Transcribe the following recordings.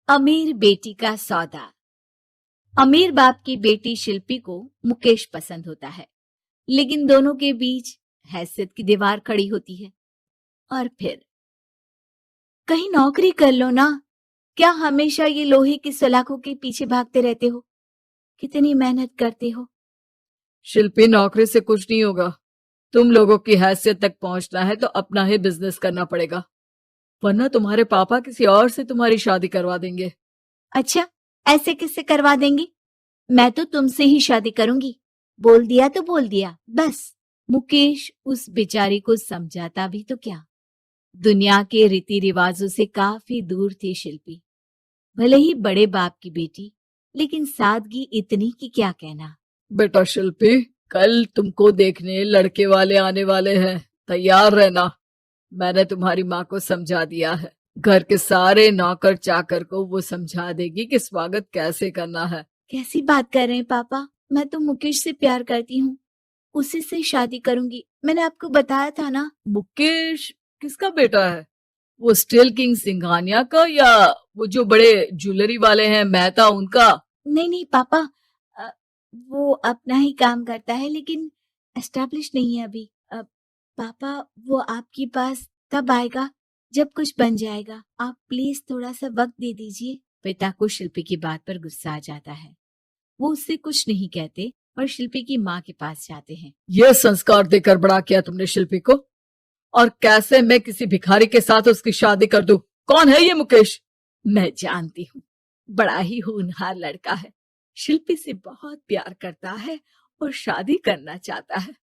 अमीर बेटी का सौदा। अमीर बाप की बेटी शिल्पी को मुकेश पसंद होता है, लेकिन दोनों के बीच हैसियत की दीवार खड़ी होती है। और फिर कहीं नौकरी कर लो ना, क्या हमेशा ये लोहे की सलाखों के पीछे भागते रहते हो? कितनी मेहनत करते हो। शिल्पी, नौकरी से कुछ नहीं होगा। तुम लोगों की हैसियत तक पहुंचना है तो अपना ही बिजनेस करना पड़ेगा, वरना तुम्हारे पापा किसी और से तुम्हारी शादी करवा देंगे। अच्छा, ऐसे किससे करवा देंगे? मैं तो तुमसे ही शादी करूंगी। बोल दिया तो बोल दिया, बस। मुकेश उस बेचारी को समझाता भी तो क्या। दुनिया के रीति रिवाजों से काफी दूर थी शिल्पी। भले ही बड़े बाप की बेटी, लेकिन सादगी इतनी कि क्या कहना। बेटा शिल्पी, कल तुमको देखने लड़के वाले आने वाले हैं, तैयार रहना। मैंने तुम्हारी माँ को समझा दिया है। घर के सारे नौकर चाकर को वो समझा देगी कि स्वागत कैसे करना है। कैसी बात कर रहे हैं पापा? मैं तो मुकेश से प्यार करती हूँ, उसी से शादी करूंगी। मैंने आपको बताया था ना। मुकेश किसका बेटा है? वो स्टील किंग सिंघानिया का, या वो जो बड़े ज्वेलरी वाले हैं मेहता, उनका? नहीं नहीं पापा, वो अपना ही काम करता है, लेकिन एस्टेब्लिश नहीं है अभी। पापा, वो आपके पास तब आएगा जब कुछ बन जाएगा। आप प्लीज थोड़ा सा वक्त दे दीजिए। पिता को शिल्पी की बात पर गुस्सा आ जाता है। वो उससे कुछ नहीं कहते और शिल्पी की माँ के पास जाते हैं। ये संस्कार देकर बड़ा किया तुमने शिल्पी को, और कैसे मैं किसी भिखारी के साथ उसकी शादी कर दूं? कौन है ये मुकेश? मैं जानती हूँ, बड़ा ही होनहार लड़का है। शिल्पी से बहुत प्यार करता है और शादी करना चाहता है।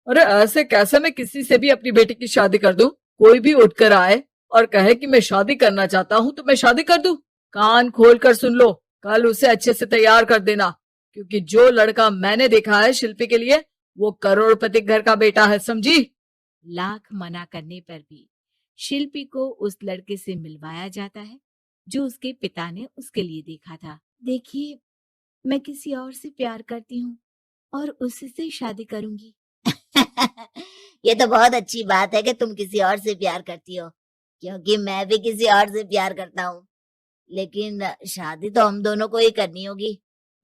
अरे ऐसे कैसे मैं किसी से भी अपनी बेटी की शादी कर दूं? कोई भी उठकर आए और कहे कि मैं शादी करना चाहता हूं तो मैं शादी कर दूं? कान खोल कर सुन लो, कल उसे अच्छे से तैयार कर देना, क्योंकि जो लड़का मैंने देखा है शिल्पी के लिए, वो करोड़पति घर का बेटा है, समझी? लाख मना करने पर भी शिल्पी को उस लड़के से मिलवाया जाता है जो उसके पिता ने उसके लिए देखा था। देखिए, मैं किसी और से प्यार करती हूँ और उसी से शादी करूंगी। ये तो बहुत अच्छी बात है कि तुम किसी और से प्यार करती हो, क्योंकि मैं भी किसी और से प्यार करता हूँ। लेकिन शादी तो हम दोनों को ही करनी होगी,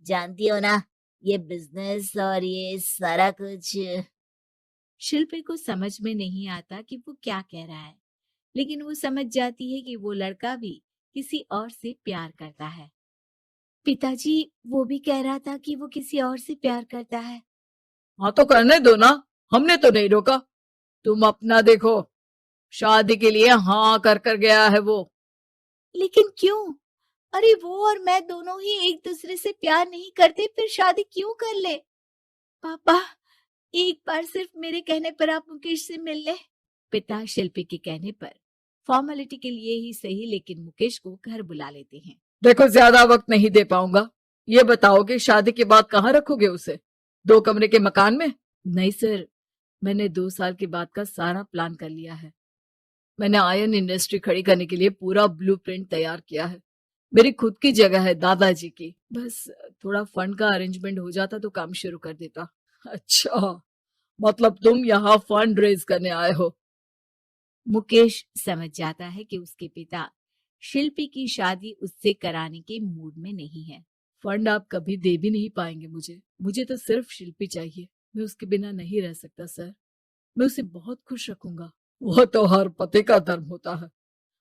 जानती हो ना, ये बिजनेस और ये सारा कुछ। शिल्पी को समझ में नहीं आता कि वो क्या कह रहा है, लेकिन वो समझ जाती है कि वो लड़का भी किसी और से प्यार करता है। पिताजी, वो भी कह रहा था कि वो किसी और से प्यार करता है। हाँ तो करने दो ना, हमने तो नहीं रोका। तुम अपना देखो, शादी के लिए हाँ कर गया है वो। लेकिन क्यों? अरे वो और मैं दोनों ही एक दूसरे से प्यार नहीं करते, फिर शादी क्यों कर ले? पापा, एक बार सिर्फ मेरे कहने पर आप मुकेश से मिल ले। पिता शिल्पी के कहने पर फॉर्मेलिटी के लिए ही सही, लेकिन मुकेश को घर बुला लेते हैं। देखो, ज्यादा वक्त नहीं दे पाऊंगा। ये बताओ कि शादी के बाद कहाँ रखोगे उसे? 2 कमरे के मकान में? नहीं सर, मैंने 2 साल के बाद का सारा प्लान कर लिया है। मैंने आयरन इंडस्ट्री खड़ी करने के लिए पूरा ब्लूप्रिंट तैयार किया है। मेरी खुद की जगह है दादाजी की, बस थोड़ा फंड का अरेंजमेंट हो जाता तो काम शुरू कर देता। अच्छा, मतलब तुम यहाँ फंड रेज करने आए हो? मुकेश समझ जाता है कि उसके पिता शिल्पी की शादी उससे कराने के मूड में नहीं है। फंड आप कभी दे भी नहीं पाएंगे मुझे तो सिर्फ शिल्पी चाहिए। मैं उसके बिना नहीं रह सकता सर। मैं उसे बहुत खुश रखूंगा। वो तो हर पति का धर्म होता है।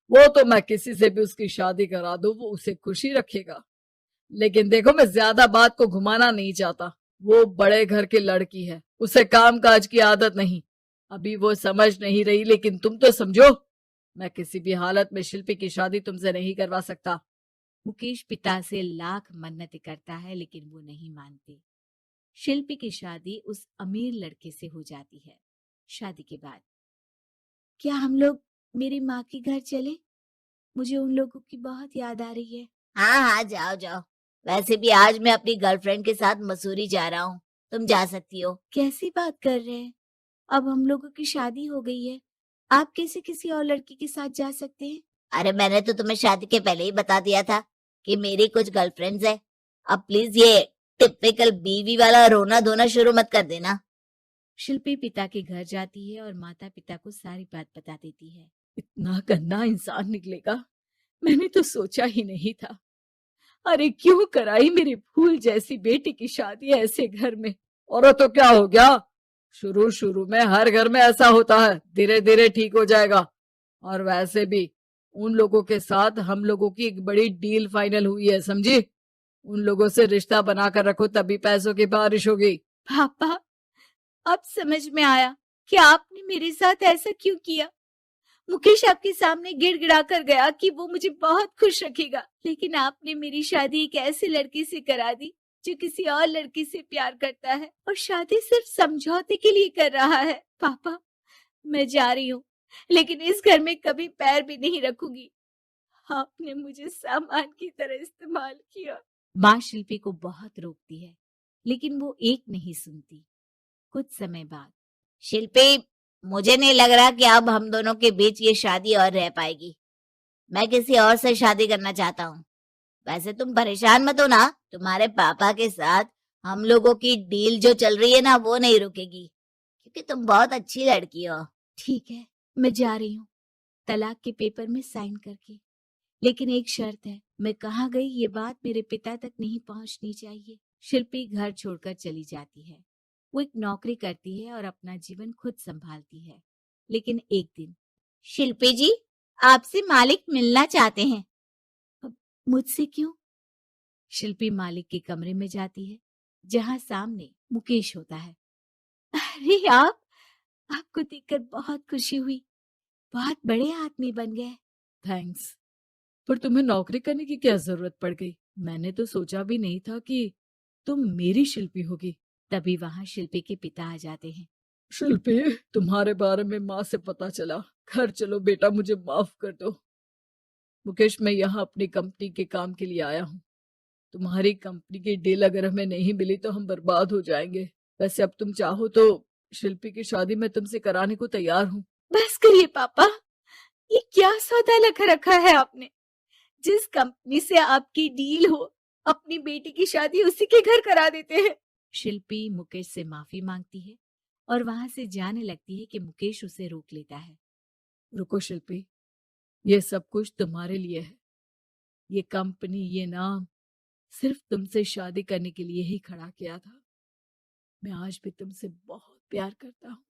वो तो मैं किसी से भी उसकी शादी करा दूं, वो उसे खुशी रखेगा। लेकिन देखो, मैं ज्यादा बात को घुमाना नहीं चाहता। वो बड़े घर की लड़की है, उसे काम काज की आदत नहीं। अभी वो समझ नहीं रही, लेकिन तुम तो समझो। मैं किसी भी हालत में शिल्पी की शादी तुमसे नहीं करवा सकता। मुकेश पिता से लाख मन्नतें करता है, लेकिन वो नहीं मानते। शिल्पी की शादी उस अमीर लड़के से हो जाती है। शादी के बाद क्या हम लोग मेरी माँ के घर चले? मुझे उन लोगों की बहुत याद आ रही है। हाँ हाँ, जाओ जाओ। वैसे भी आज मैं अपनी गर्लफ्रेंड के साथ मसूरी जा रहा हूँ, तुम जा सकती हो। कैसी बात कर रहे हैं? अब हम लोगों की शादी हो गई है, आप कैसे किसी और लड़की के साथ जा सकते हैं? अरे मैंने तो तुम्हें शादी के पहले ही बता दिया था कि मेरी कुछ गर्लफ्रेंड्स है। अब प्लीज ये टिपिकल बीवी वाला रोना धोना शुरू मत कर देना। शिल्पी पिता के घर जाती है और माता पिता को सारी बात बता देती है। इतना गंदा इंसान निकलेगा, मैंने तो सोचा ही नहीं था। अरे क्यों कराई मेरी फूल जैसी बेटी की शादी ऐसे घर में। और तो क्या हो गया, शुरू शुरू में हर घर में ऐसा होता है, धीरे धीरे ठीक हो जाएगा। और वैसे भी उन लोगों के साथ हम लोगों की एक बड़ी डील फाइनल हुई है, समझी। उन लोगों से रिश्ता बनाकर रखो, तभी पैसों की बारिश होगी। पापा, अब समझ में आया कि आपने मेरे साथ ऐसा क्यों किया। मुकेश आपके सामने गिड़गिड़ा कर गया कि वो मुझे बहुत खुश रखेगा, लेकिन आपने मेरी शादी एक ऐसे लड़के से करा दी जो किसी और लड़की से प्यार करता है और शादी सिर्फ समझौते के लिए कर रहा है। पापा, मैं जा रही हूँ, लेकिन इस घर में कभी पैर भी नहीं रखूंगी। आपने मुझे सामान की तरह इस्तेमाल किया। माँ शिल्पी को बहुत रोकती है, लेकिन वो एक नहीं सुनती। कुछ समय बाद, शिल्पी, मुझे नहीं लग रहा कि अब हम दोनों के बीच ये शादी और रह पाएगी। मैं किसी और से शादी करना चाहता हूँ। वैसे तुम परेशान मत हो ना, तुम्हारे पापा के साथ हम लोगों की डील जो चल रही है ना, वो नहीं रुकेगी, क्योंकि तुम बहुत अच्छी लड़की हो। ठीक है, मैं जा रही हूँ, तलाक के पेपर में साइन करके। लेकिन एक शर्त है, मैं कहाँ गई ये बात मेरे पिता तक नहीं पहुंचनी चाहिए। शिल्पी घर छोड़कर चली जाती है। वो एक नौकरी करती है और अपना जीवन खुद संभालती है। लेकिन एक दिन, शिल्पी जी, आपसे मालिक मिलना चाहते हैं। अब मुझसे क्यों? शिल्पी मालिक के कमरे में जाती है, जहां सामने मुकेश होता है। अरे आपको देखकर बहुत खुशी हुई, बहुत बड़े आदमी बन गए। थैंक्स, पर तुम्हें नौकरी करने की क्या जरूरत पड़ गई। मैंने तो सोचा भी नहीं था कि तुम मेरी शिल्पी होगी। तभी वहां शिल्पी के पिता आ जाते हैं। शिल्पी, तुम्हारे बारे में माँ से पता चला। घर चलो बेटा, मुझे माफ कर दो। मुकेश, मैं यहाँ अपनी कंपनी के काम के लिए आया हूँ। तुम्हारी कंपनी की डील अगर हमें नहीं मिली तो हम बर्बाद हो जाएंगे। वैसे अब तुम चाहो तो शिल्पी की शादी मैं तुमसे कराने को तैयार हूँ। बस करिए पापा, ये क्या सौदा लगा रखा है आपने। जिस कंपनी से आपकी डील हो, अपनी बेटी की शादी उसी के घर करा देते हैं। शिल्पी मुकेश से माफी मांगती है और वहां से जाने लगती है कि मुकेश उसे रोक लेता है। रुको शिल्पी, ये सब कुछ तुम्हारे लिए है। ये कंपनी, ये नाम सिर्फ तुमसे शादी करने के लिए ही खड़ा किया था। मैं आज भी तुमसे बहुत प्यार करता हूँ।